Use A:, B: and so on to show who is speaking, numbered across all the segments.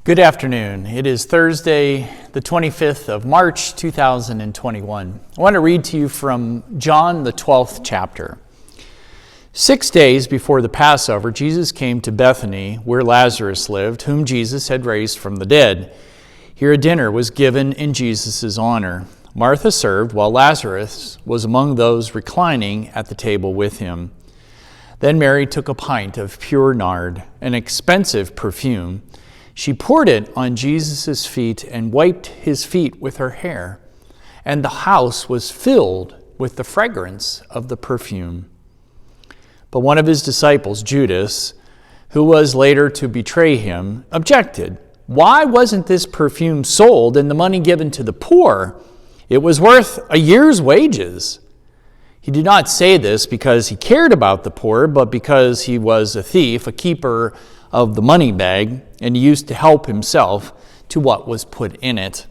A: Good afternoon. It is Thursday, the 25th of March, 2021. I want to read to you from John, the 12th chapter. 6 days before the Passover, Jesus came to Bethany, where Lazarus lived, whom Jesus had raised from the dead. Here a dinner was given in Jesus' honor. Martha served, while Lazarus was among those reclining at the table with him. Then Mary took a pint of pure nard, an expensive perfume. She poured it on Jesus' feet and wiped his feet with her hair, and the house was filled with the fragrance of the perfume. But one of his disciples, Judas, who was later to betray him, objected. Why wasn't this perfume sold and the money given to the poor? It was worth a year's wages. He did not say this because he cared about the poor, but because he was a thief, a keeper of the money bag, and he used to help himself to what was put in it.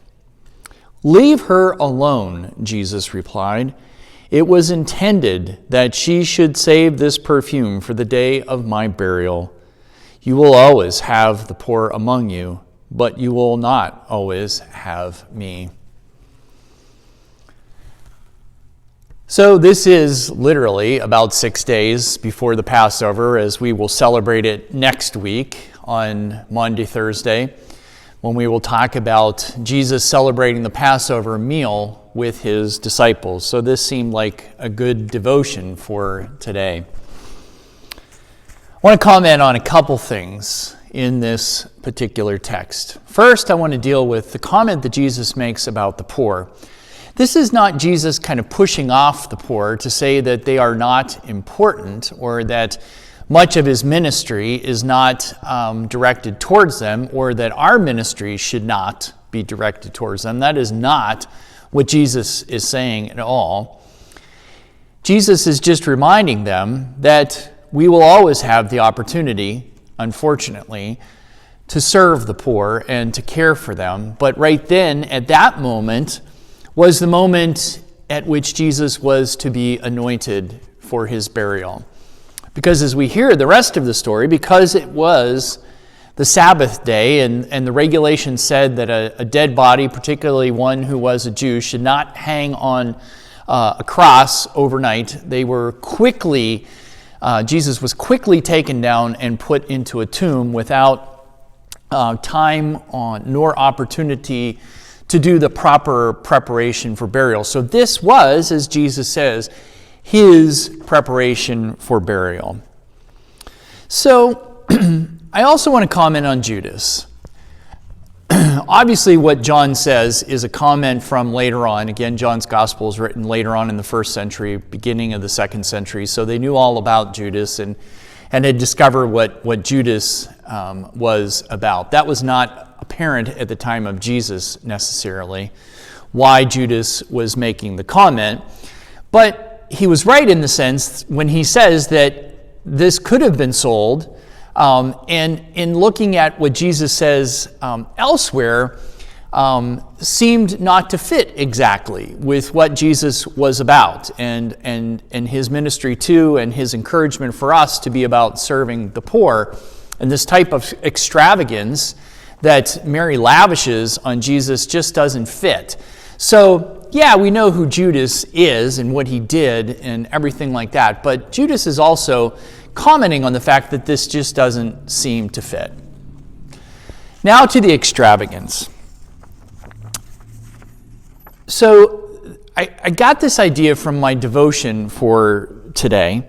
A: Leave her alone, Jesus replied. It was intended that she should save this perfume for the day of my burial. You will always have the poor among you, but you will not always have me. So this is literally about 6 days before the Passover, as we will celebrate it next week on Monday, Thursday, when we will talk about Jesus celebrating the Passover meal with his disciples. So this seemed like a good devotion for today. I want to comment on a couple things in this particular text. First, I want to deal with the comment that Jesus makes about the poor. This is not Jesus kind of pushing off the poor to say that they are not important or that much of his ministry is not directed towards them, or that our ministry should not be directed towards them. That is not what Jesus is saying at all. Jesus is just reminding them that we will always have the opportunity, unfortunately, to serve the poor and to care for them. But right then, at that moment, was the moment at which Jesus was to be anointed for his burial. Because as we hear the rest of the story, because it was the Sabbath day and the regulation said that a dead body, particularly one who was a Jew, should not hang on a cross overnight, Jesus was quickly taken down and put into a tomb without time nor opportunity to do the proper preparation for burial. So this was, as Jesus says, his preparation for burial. So I also want to comment on Judas. Obviously, what John says is a comment from later on. Again, John's gospel is written later on in the first century, beginning of the second century. So they knew all about Judas and had discovered what Judas was about. That was not apparent at the time of Jesus necessarily, why Judas was making the comment. But he was right in the sense when he says that this could have been sold. And in looking at what Jesus says elsewhere, seemed not to fit exactly with what Jesus was about and his ministry too, and his encouragement for us to be about serving the poor. And this type of extravagance that Mary lavishes on Jesus just doesn't fit. So, yeah, we know who Judas is and what he did and everything like that, but Judas is also commenting on the fact that this just doesn't seem to fit. Now to the extravagance. So, I got this idea from my devotion for today,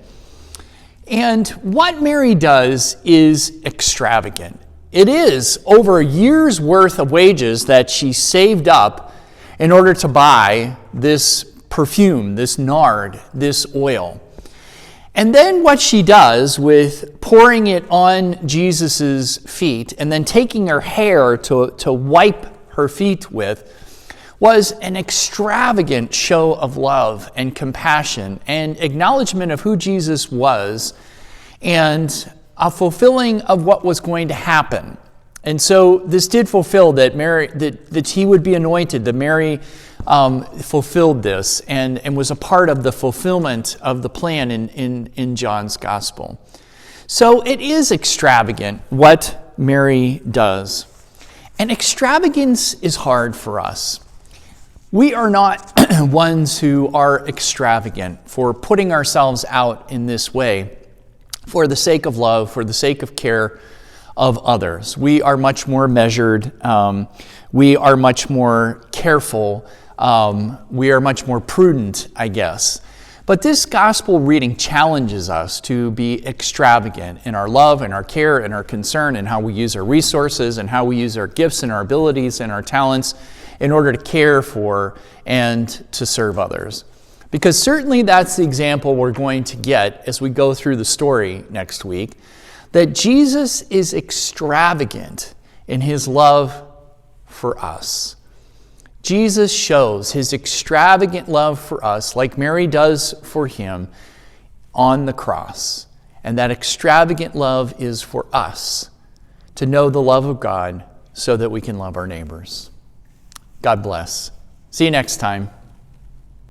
A: and what Mary does is extravagant. It is over a year's worth of wages that she saved up in order to buy this perfume, this nard, this oil. And then what she does with pouring it on Jesus' feet and then taking her hair to wipe her feet with was an extravagant show of love and compassion and acknowledgement of who Jesus was and a fulfilling of what was going to happen. And so this did fulfill that he would be anointed, that Mary fulfilled this and was a part of the fulfillment of the plan in John's gospel. So it is extravagant what Mary does. And extravagance is hard for us. We are not ones who are extravagant for putting ourselves out in this way for the sake of love, for the sake of care of others. We are much more measured. We are much more careful. We are much more prudent, I guess. But this gospel reading challenges us to be extravagant in our love and our care and our concern and how we use our resources and how we use our gifts and our abilities and our talents in order to care for and to serve others. Because certainly that's the example we're going to get as we go through the story next week, that Jesus is extravagant in his love for us. Jesus shows his extravagant love for us, like Mary does for him, on the cross. And that extravagant love is for us to know the love of God so that we can love our neighbors. God bless. See you next time.